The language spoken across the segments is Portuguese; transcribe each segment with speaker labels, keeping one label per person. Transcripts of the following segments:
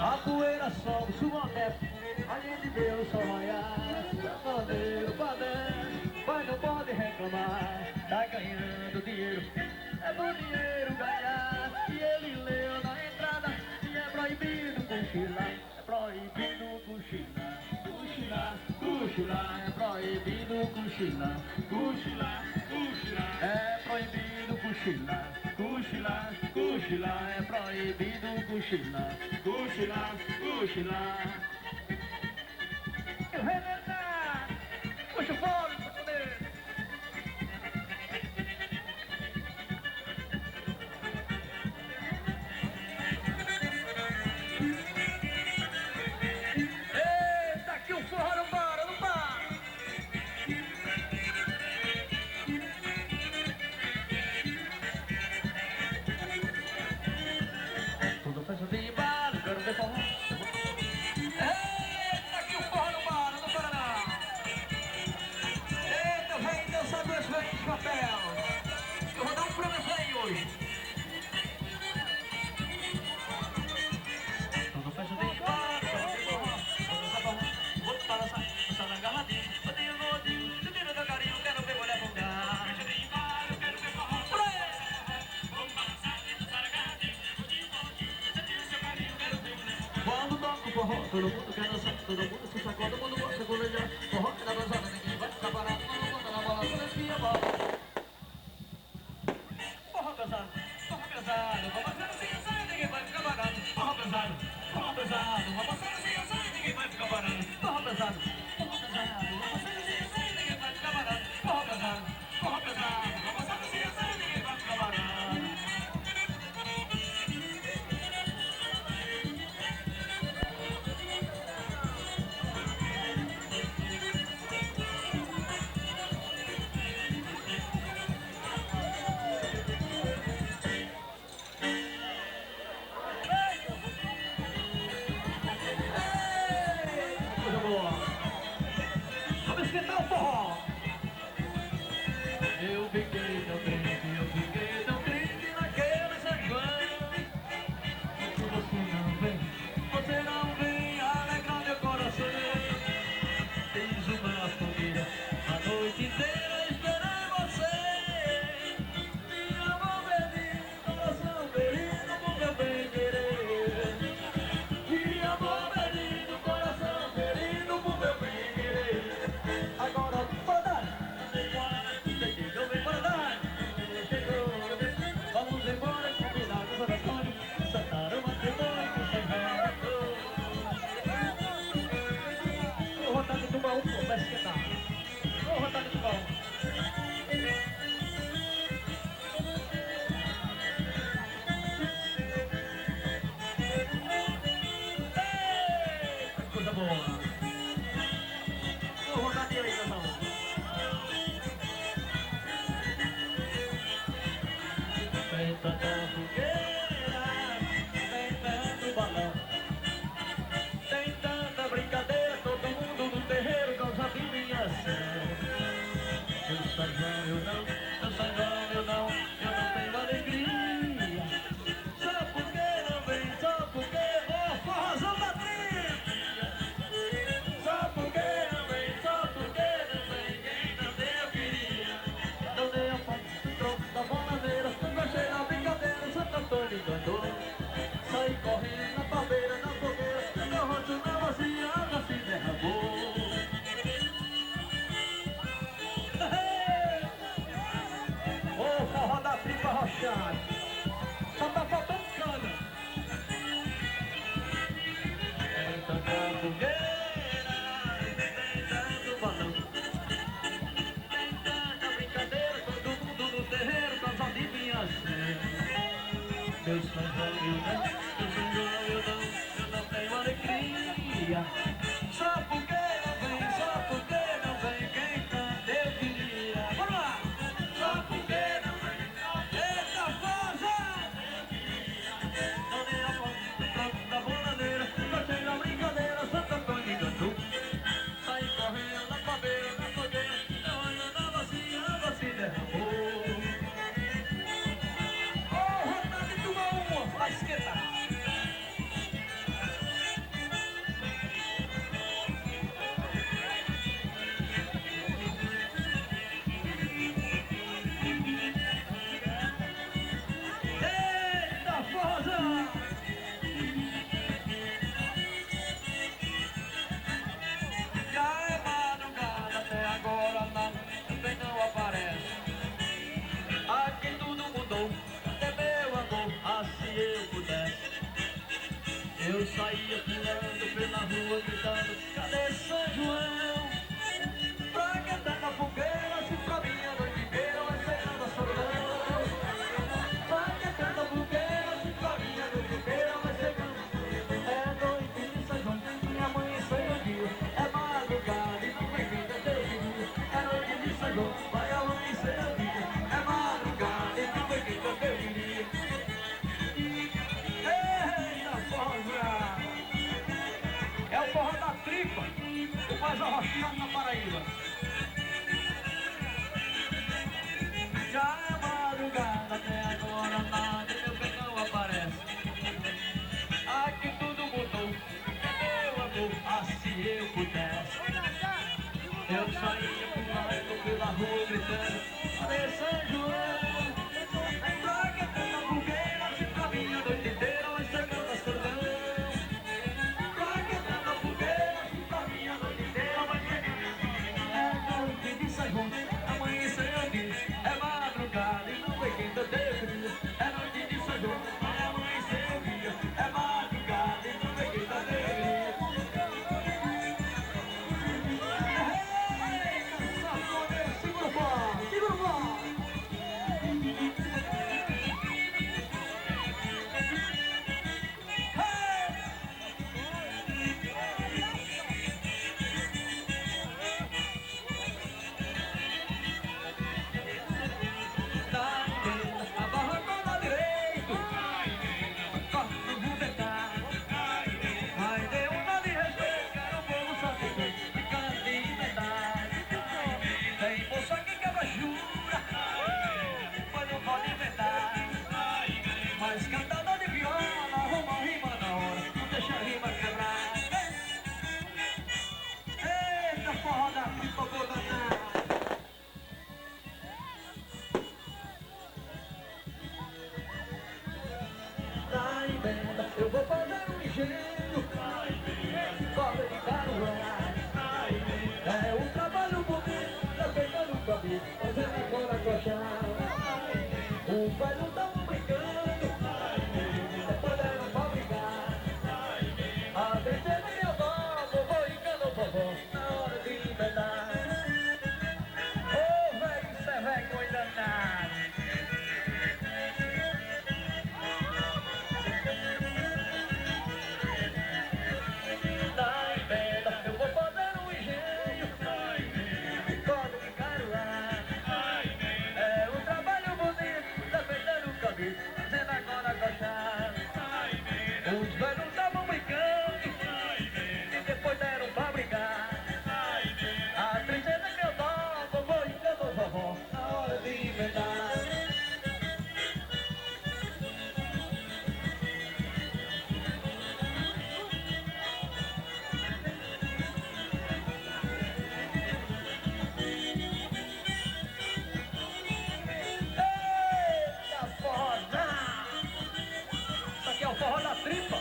Speaker 1: A poeira sobe, suba o teto, a gente vê o sol raiar. Sanfoneiro padece, mas não pode reclamar. Tá ganhando dinheiro, é bom dinheiro ganhar. E ele leu na entrada que é proibido cochilar. É proibido cochilar, cochilar, cochilar. É proibido cochilar, cochilar, cochilar. É proibido cochilar, cochilar, cochilar. É proibido cochilar, cochilar, cochilar. Eu reventar, puxa o fome pra poder. Eita, aqui o forró não para, não para. Tudo festa de embalo, quero ver forró. Eita, aqui o forró não para, não para não. Eita, vem dançar dois velhos de chapéu. Eu vou dar um prêmio velho hoje. Tudo festa de embalo, quero ver forró. Vou dançar forró, vou balançar, dançar na garradinha. Bodinho, bodinho, se tira do carinho, quero ver mulher fungar. Festa de embalo, quero ver forró. Vou balançar, dançar na garradinha. Bodinho, bodinho, se tira do seu carinho, quero ver mulher fungar. Quando toca o forró, todo mundo quer dançar, todo mundo se sacode, todo mundo gosta de colejar. Forró é da dançada, ninguém vai ficar parado, todo mundo na bola, toda espinha bola. Forró pesado, vou passar assim, assim, ninguém vai ficar parado. Forró pesado, vou passar assim, assim, ninguém vai ficar parado. Forró pesado, vou passar assim, assim, ninguém vai ficar parado. Forró pesado, vou passar assim, assim, ninguém vai ficar parado. Coisa boa. Vamos esquentar o forró. Eu fiquei tão triste naquele São João. Você não vem alegrar meu coração. Fiz uma fogueira a noite inteira, esperei você. Minha mão perdida, coração ferido por meu bem querer. Minha mão perdida, coração ferido por meu bem querer. Agora bora dar, vamos embora, combinar com os orações, soltar uma tribuna com sem relação. Vou rodar no tubaú, pô, vai esquentar. Vou rodar no tubaú. Eita, coisa boa. Vou rodar nele aí, meu irmão. Tem tanta fogueira, tem tanto balão, tem tanta brincadeira, todo mundo no terreiro causa adivinhação. Eu São João, eu não tenho alegria. Só porque não vem, só porque o forrozão da trilha. Só porque não vem quem não deu eu queria. Não dei a ponta do tronco da boladeira, gostei da brincadeira, Santo Antônio enganou. Saí correndo na palmeira, na fogueira, meu rosto na vazia, água se derramou. Ô forró da tripa rochada, só tá faltando cana. Tem tanta fogueira, tem tanto balão, tem tanta brincadeira, todo mundo no terreiro causa adivinhação. Meu São João, eu não tenho alegria. Só porque não vem quem canta eu queria. Vamos lá! Só porque não vem, eita força! Não dei a ponta da boladeira, gostei da brincadeira, Santo Antônio. Eu saía pulando pela rua gritando: cadê São João? Pra que tanta fogueira se pra mim a noite inteira vai ser nada solidão? Pra que tanta fogueira se pra mim a noite inteira vai ser nada? É noite de São João, minha mãe sai o dia. É madrugada e não vai vir até o dia. É noite de São João, vai amanhecer o dia. É madrugada e não vai vir até o dia. Eita, forró! É o forró da tripa, o mais arrochado na Paraíba. Já é madrugada, até agora nada, meu bem não aparece. Aqui tudo mudou, meu amor, assim eu pudesse. Eu saía pulando pela rua gritando: cadê São João? Pra que tanta fogueira se pra mim a noite inteira vai ser canta solidão? Pra que tanta fogueira se pra mim a noite inteira vai ser canta? É noite de São João, amanhecer aqui. É madrugada e não tem quem te defenda. É noite de São João, vai amanhecer o dia. É madrugada e não tem quem te defenda. Segura o pó, segura o pó. Mas cantador de viola, arruma rima na hora, não deixa a rima quebrar. Eita, forró da pipa, vou dançar. Tá em venda, eu vou fazer um engenho, corda de caruá. É um trabalho bonito, eu tenho nunca vi, fazendo agora coxar. O velho tá brincando, depois deram pra brigar. A tristeza e eu dou, vovô e cano vovô, na hora de inventar. Ô velho, isso é vergonha danada. Tá em venda, eu vou fazer um engenho, corda de caruá. É um trabalho bonito, defendendo o caminho, fazendo agora coxar. Os velhos estavam brincando e depois deram pra brigar. A tristeza que eu dou, vovô e cano vovó, na hora de inventar. Eita, forró! Isso aqui é o forró da tripa.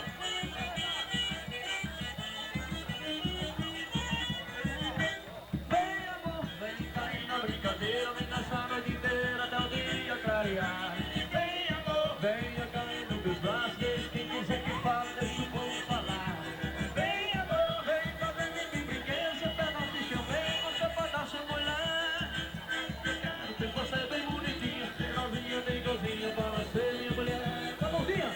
Speaker 1: Vem amor, vem cair na brincadeira, vem dançar a noite inteira até o dia clarear. Vem amor, venha cair nos meus braços, deixa quem quiser que fala, deixa o povo falar. Vem amor, vem fazer de brinquedo, seu pedaço de chão, vem você pode dar sua mulher. Eu quero ter você bem bonitinha, cheirosinha, bem gozinha, para ser minha mulher. Tá bonzinha?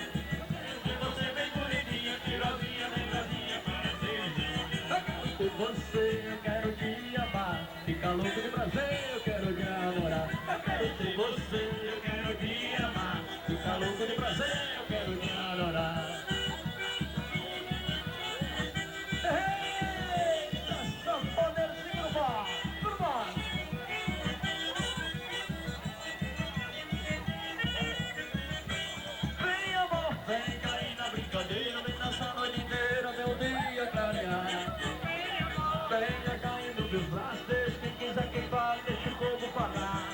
Speaker 1: Você bem bonitinha, cheirosinha, bem gozinha, para ser minha mulher. Por você eu quero te amar, fica louco de prazer, eu quero te namorar. Eu quero ter você, eu quero te amar, fica louco de prazer, eu quero te adorar. Eita, sanfoneiro, segura o pó, segura o pó. Vem amor, vem cair na brincadeira, vem dançar a noite inteira, meu dia clarear. Venha caindo meus braços, deixa quem quiser quem fale, deixa o povo falar.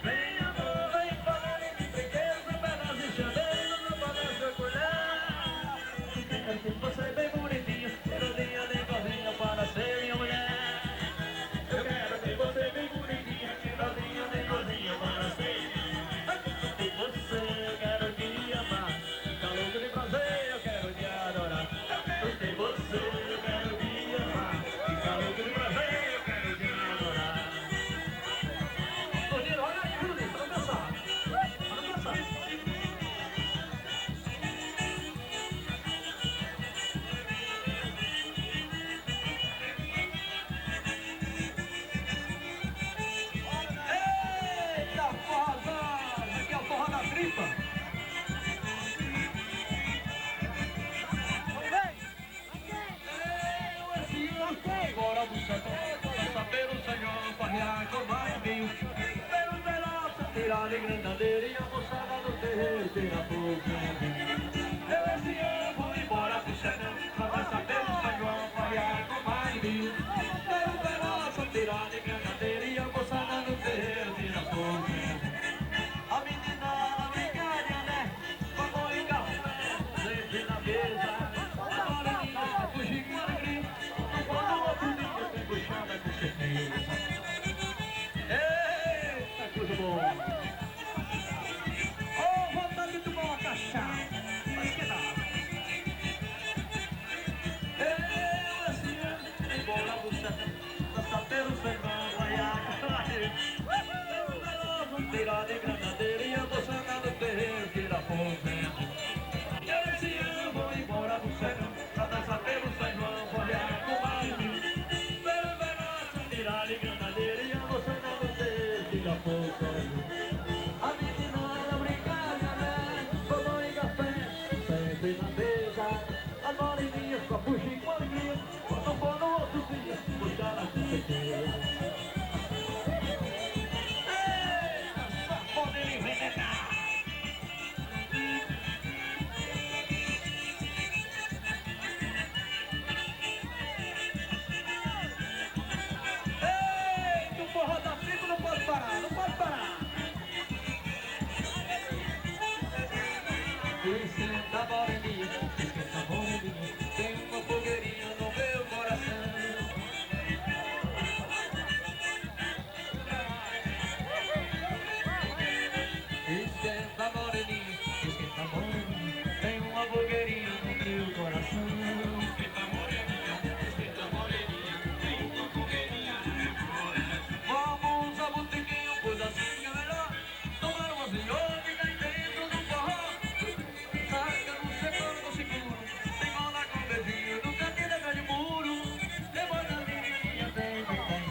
Speaker 1: Vem amor, vem falando de brinquedo, meu pedaço de chaveiro, meu balanço de colher. Eu quero ter você bem bonitinha, cheirosinha, nem cozinha para ser minha mulher. Eu quero ter você bem bonitinha, cheirosinha, nem cozinha para ser minha mulher. Eu quero ter você, eu quero te amar, fica louco de prazer, eu quero te adorar. tripa. Bora do sertão, saber o Senhor, farrear com mais vinho. Pelo veloz, tirar de grandadeira e a moçada do terreiro, tirar pouco. Eu esse ano vou embora pro sertão, só vai saber o Senhor, farrear com mais vinho. Pelo veloz, tirar de grandadeira e a moçada do terreiro, tirar pouco. A menina brincalha, né? Vamos em café, sempre na mesa. A menina fugir com alegria. Quando o outro dia tem puxada com certeza. Eita, coisa boa. Oh, vontade de tomar uma cachaça. Mas que dá. Eu assim, embora do sertão, pra saber o sertão, vai acabar. Vamos tirar de granadeira e a moçada do terreiro tira fogo. Eu esse ano vou embora do sertão, pra dançar pelo São João, vai acabar. Tirar de granadeira e a moçada do terreiro tira fogo. A menina brincalha, né? Tomou em café, sempre na mesa. As moreninhas com a puxa com alegria. Quando for no outro dia, puxada com certeza. Eita, só pode envenenar. Eita, o forró da tribo não pode parar, não pode parar. Esquenta a moreninha, esquenta a moreninha. Tem uma fogueirinha no meu coração. Esquenta a moreninha, esquenta a moreninha. Tem uma fogueirinha no meu coração. Esquenta a moreninha, esquenta a moreninha. Tem uma fogueirinha no meu coração. Vamos ao botequinho, pois assim é melhor. Tomar uma senhora e cair dentro do forró. Saca no setor do seguro. Tem onda com beijinho no cantinho da grande muro. Depois da menininha vem. Depois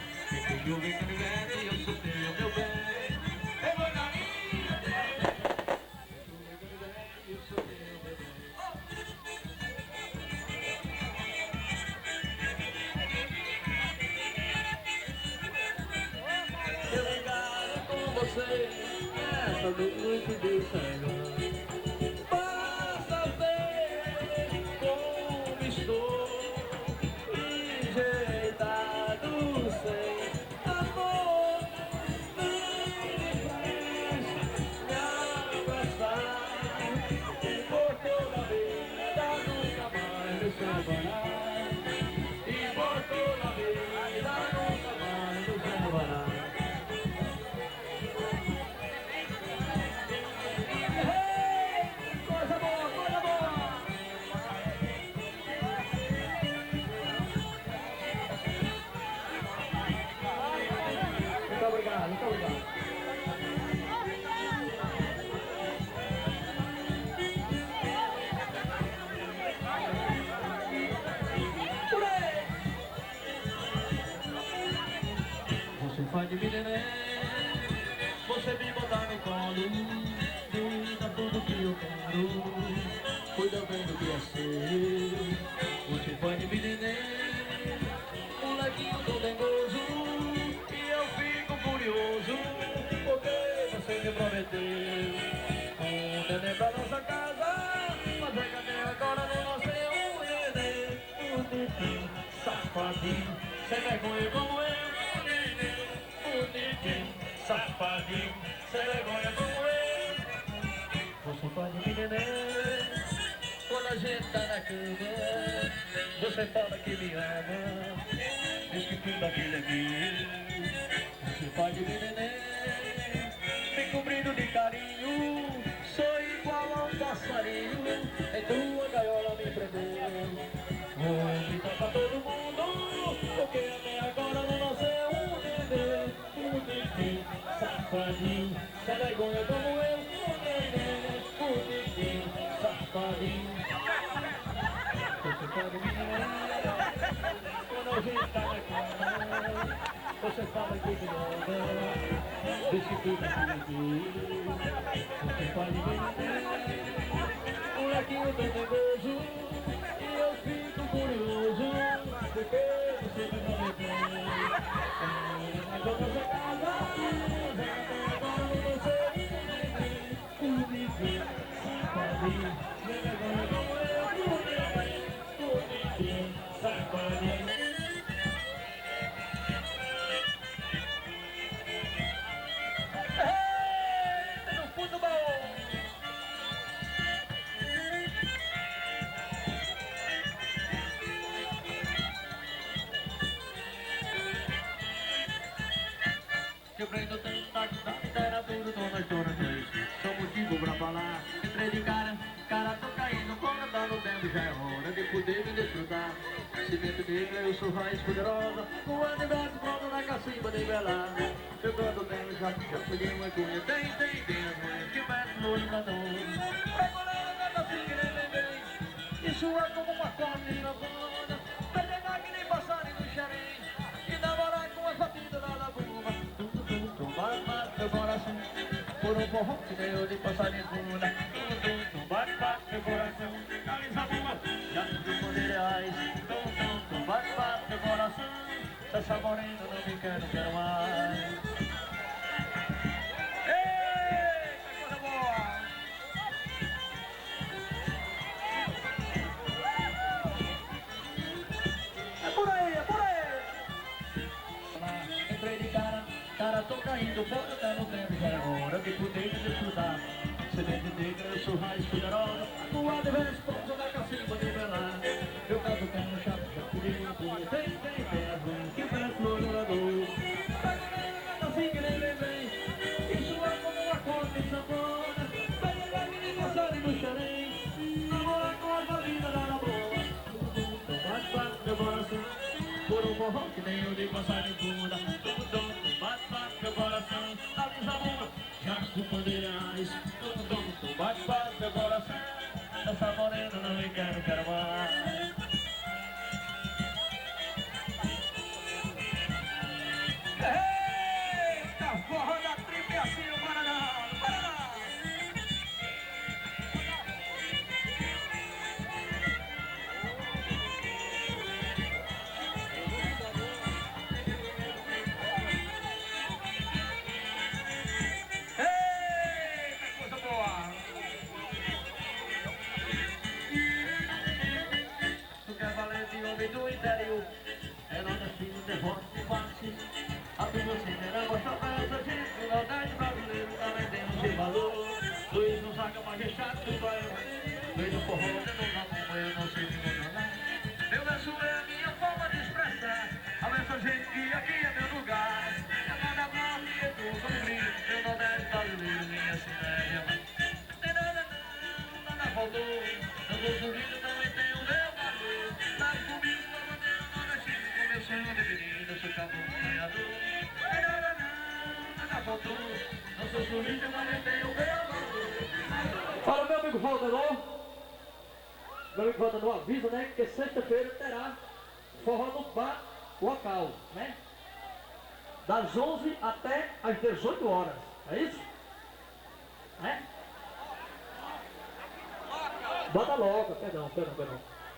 Speaker 1: que eu venho no vento e eu soltei o meu bem. Depois da minha vem. Eu soltei o meu bem. Eu ligado com você nessa noite de São João. Basta ver como estou enjeitado sem amor. Me abraçar e por toda a vida nunca mais me separar. E por toda a vida nunca mais me separar. Coisa boa, coisa boa! Muito obrigado, muito obrigado. Você faz de mim neném, você me botar no colo, me dá tudo que eu quero, cuida bem do que é seu. Você faz de mim neném, molequinho tão dengoso, e eu fico furioso, porque você me prometeu um neném pra nossa casa, mas é que até agora não nasceu um neném. Bonitinho, safadinho, sem vergonha como eu. Bonitinho, safadinho, sem vergonha como eu. Você faz de mim neném, quando a gente tá na cama, você fala que me ama, diz que tudo aquilo é meu. Você faz de mim neném, me cobrindo de carinho, sou igual a um passarinho, em tua gaiola me prendeu. Vou gritar pra todo mundo, porque até agora não nasceu um neném. Bonitinho, safadinho, sem vergonha como eu. Neném, bonitinho, safadinho. Você pode me quando a gente tá na cama, você fala que me ama, deixe tudo aqui. Você pode me dizer, molequinho tão teimoso, e eu fico curioso, porque você me prometeu. Mas eu vou ser casado, até agora não sei o viver, sabe? Vem agora como eu, o viver, sabe? Quebrando tanta literatura, dona Jonas. Só motivo pra falar. Entrei de cara tô caindo. Quando tá no tempo já é hora de poder me desfrutar. Cimento negro, eu sou raiz poderosa. O universo pronto na cacimba de velar. Eu canto bem, já peguei uma cunha. Tem as mães que metem no olho da dor. Regulando a assim que nem bem. Isso é como uma colina zona. Vai pegar que nem passarinho no xerém. E namorar com as batidas da laguna. Bate meu coração, por um forró que deu de passarinho funda. Bate meu coração, camisa boa, já tudo com ideais. Bate meu coração, se essa morena não me quer, não quero mais. Eita, coisa boa! É por aí, é por aí! Entrei de cara tô caindo, fora tá no tempo, já é hora de poder me desfrutar. Semente negra, eu sou raiz poderosa, o adverso pronto na cacimba de velar. Eu canto no chato, já pedi uma cunha, tem as mãos que parece no orador. Canta assim que nem vem, isso é como uma corda de sanfona. Vai levar que nem passarinho no xerém, namorar com as balidas da boa. Bate meu coração, por um forró que nem eu de passarinho funda. Bate meu coração, avisa a bomba, já com bandeirais. Bate meu coração, essa morena não me quer, não quero mais. Eita, forró da tripa e assim no Paraná, no Paraná. Homem do interior, é nordestino, derrota de face. A tua cinema mostra pra essa gente, o Nordeste brasileiro também tem o seu valor. Luiz não saca mais rechato do bairro, Luiz no forró, eu não sei me controlar. Meu verso é a minha forma de expressar, alerta gente que aqui é meu lugar. Nada pra mim, eu tô com brilho, meu Nordeste brasileiro, minha cidade. Tem nada não, nada faltou, eu tô sorrindo, também tem o meu valor. Tá comigo, uma bandeira nordestina, com meu sonho de menino, eu sou acompanhador. Tem nada não, nada faltou, eu sou sorrindo, também tem o meu valor. Fala, meu amigo Valdenor. Meu amigo Valdenor avisa, né, que sexta-feira terá forró no bar local, né? Das 11 até as 18 horas, é isso? É? Bata Loca, perdão.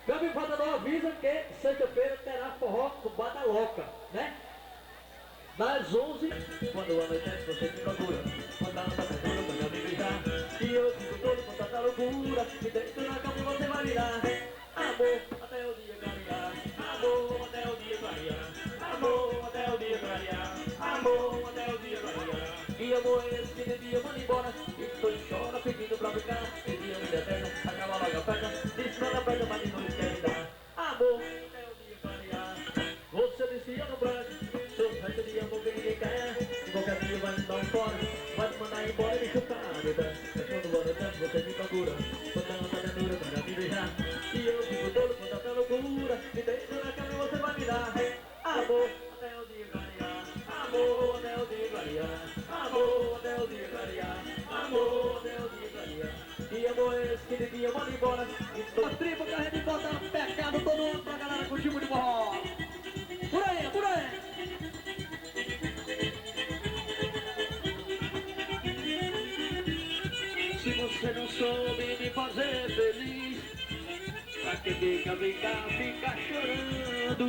Speaker 1: Meu amigo Valdenor avisa que sexta-feira terá forró no Bata Loca, né? Das 11, quando anoitece você me procura. Quando a nossa procura, quando eu me beijar. E eu fico todo com tanta loucura. Me deito na cama e você vai virar. Amor, até o dia clarear. Amor, até o dia clarear. Amor, até o dia clarear. Amor, até o dia clarear. E amor esse que de dia manda embora. E tu chora pedindo pra ficar. E dia me detena, acaba logo a festa. Diz pra na festa, mas de noite quer me dar. Amor, até o dia clarear. Você disse eu no branco. Esse dia amor que ninguém quer. E qualquer dia vai me dar um fora. Vai me mandar embora e me chutar. Mas quando o ano tempo você me procura. Botando essa ternura pra me beijar. E eu fico todo com tanta loucura. Me deito na cama e você vai me dar. Amor, até o dia clarear. Amor, até o dia clarear. Amor, até o dia clarear. Amor, até o dia clarear. E amor esse que de dia manda embora. E toda a tribo que a gente bota no pecado todo mundo pra galera com o tipo de forró. Por aí, por aí. que fica chorando.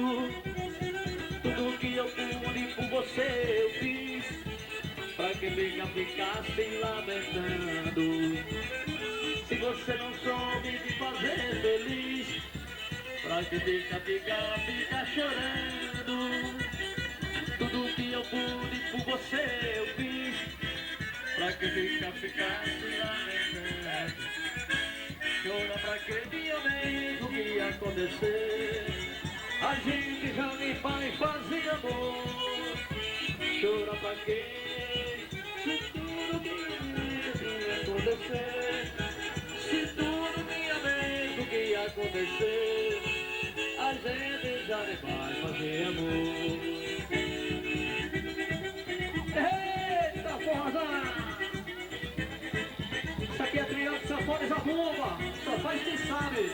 Speaker 1: Tudo que eu pude por você eu fiz. Pra que ficar se lamentando. Se você não soube me fazer feliz. Pra que fica chorando. Tudo que eu pude por você eu fiz. Pra que ficar se lamentando. Chora pra que dia mesmo que ia acontecer. A gente já nem vai fazer amor. Chora pra quê? Se tudo que ia acontecer. Se tudo tinha mesmo que ia acontecer. A gente já nem vai fazer amor. Eita porra! Isso aqui é trilhão de sanfona e zabumba. Só faz quem sabe.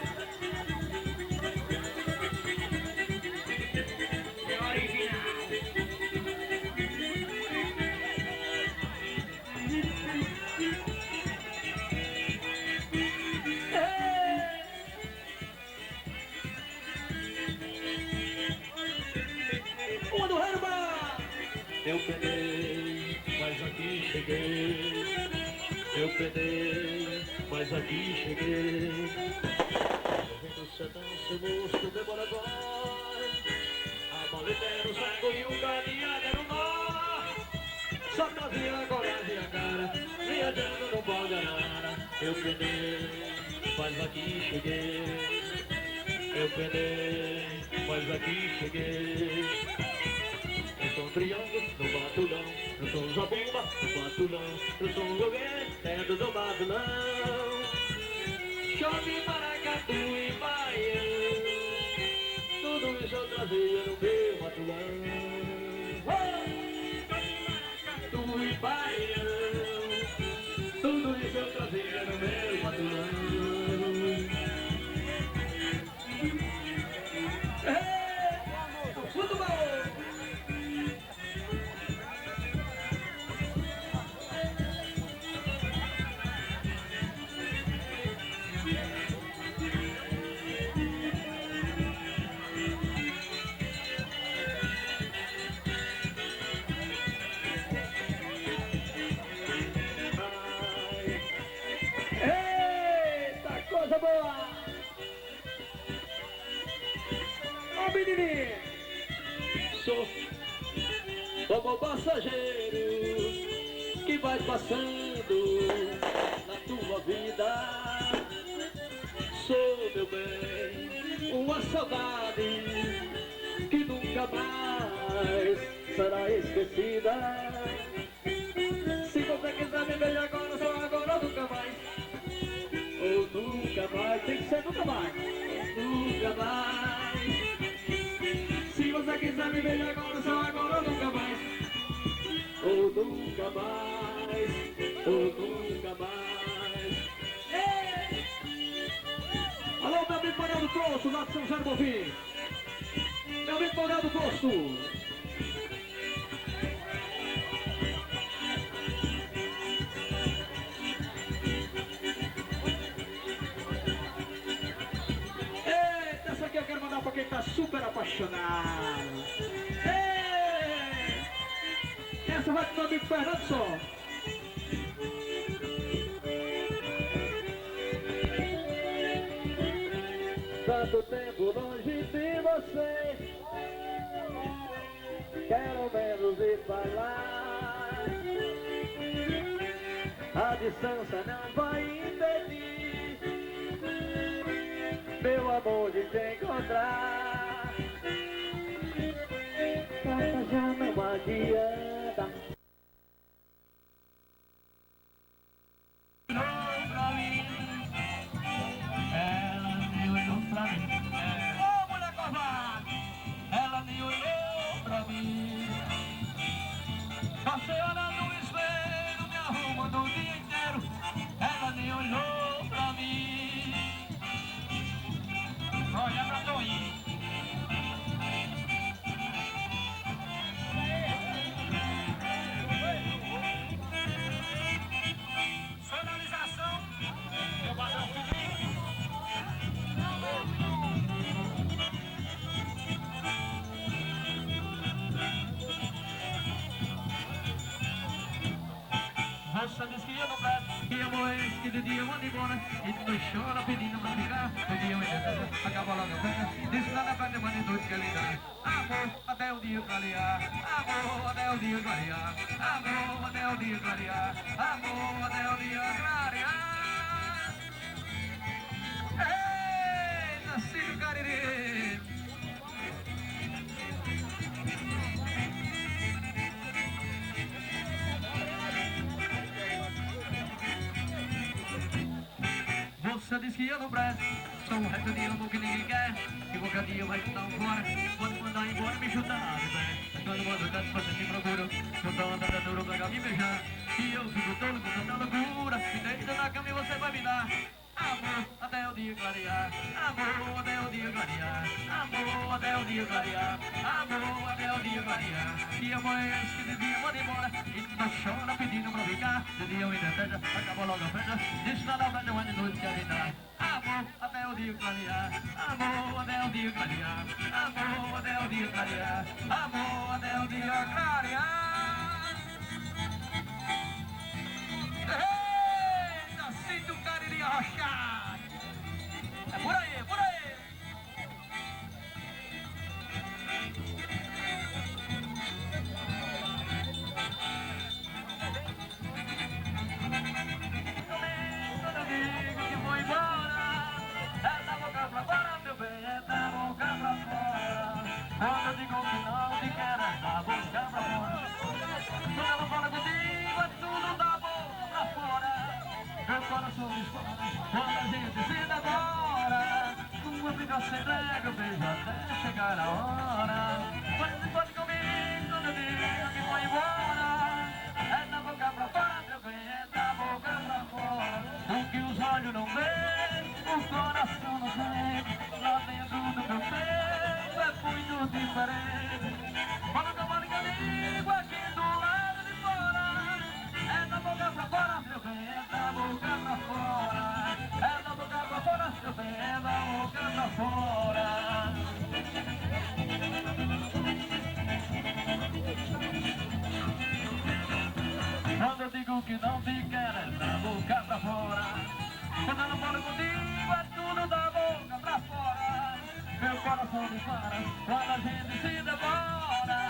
Speaker 1: Eu penei, mas aqui cheguei. Eu penei, mas aqui cheguei. Vendo o sertão, seu moço, demora agora. A maleta era o saco e o galinha era o mar. Só trazia coragem e a cara, viajando não pode nada. Eu penei, mas aqui cheguei. Eu penei, mas aqui cheguei. Eu sou um triângulo no batulão, eu sou um zabumba no batulão, eu sou um joguete dentro do batulão. Chove, maracatu e baião, tudo isso eu trazia no meu batulão. Maracatu e baião, tudo isso eu trazia no meu batulão. Muito bom! Eita, coisa boa! Ó, menininho! Sou como passageiro que vai passando na tua vida. Sou, meu bem, uma saudade que nunca mais será esquecida. Se você quiser me ver agora, só agora ou nunca mais. Ou nunca mais, tem que ser nunca mais. Nunca mais. Se você quiser me ver agora, só agora ou nunca mais. Ou nunca mais. Ou nunca mais. Ei! Alô, meu amigo Manuel do Poço, lá de São José do Bovim. Meu amigo Manuel do Poço. Eu quero mandar pra quem tá super apaixonado. Ei! Essa vai pro meu amigo Fernando só. Tanto tempo longe de você, quero menos ir pra lá. A distância não vai impedir meu amor de te encontrar. Carta já não adianta. Pra mim, ela me olhou pra mim. Ô, mulher covarde, ela me olhou pra mim. Passei olhando no espelho, me arrumando o dia inteiro. Ela me olhou pra mim. Olha pra Toinho. Você diz que eu não presto, que amor é esse que de dia manda embora. E de noite chora pedindo pra ficar. No dia eu entendo, acaba logo a festa. Diz nada pra te mandar noite que é linda. Amor, até o dia clarear. Amor, até o dia clarear. Amor, até o dia clarear. Amor, até o dia clarear. Ei, nasci do Cariri. Você diz que eu não presto, sou um resto de amor que ninguém quer. Que qualquer dia vai te dar um fora. Pode mandar embora e me chutar de pé. Mas quando mando tanto você me procura. Quando anda duro pra me beijar. E eu fico todo com tanta loucura. Me deita na cama e você vai me dar amor até o dia clarear. Amor até o dia clarear. Amor até o dia clarear. Amor até o dia clarear. E amor é esse que de dia manda embora. E não chora pedindo pra ficar. De dia eu ainda veja, acaba logo a festa. Diz nada velho, mas de noite quer dar amor até o dia clarear. Amor até o dia clarear. Amor até o dia clarear. Amor até o dia clarear. Eita, sinto o Cariri arrochado. É por aí, é por aí. Quando eu digo que vou embora, é da boca pra fora, meu bem, é da boca pra fora. Quando eu digo que não te quero, é da boca pra fora. Quando ela fala contigo, é tudo da boca pra fora. Meu coração dispara quando a gente se namora. Tua vida se entrega, beijo até chegar a hora. Mas pode comigo quando eu digo que vou embora. É da boca pra fora, meu bem, é da boca pra fora. O que os olhos não veem, o coração não sente. Lá dentro do meu peito é muito diferente. Fala com a língua aqui do lado de fora. É da boca pra fora, meu bem, é da boca pra fora. É da boca pra fora, meu bem, é da boca pra fora. Quando eu digo que não te quero, é da boca pra fora. Quando eu não falo contigo, é tudo da boca pra fora. Meu coração dispara quando a gente se devora.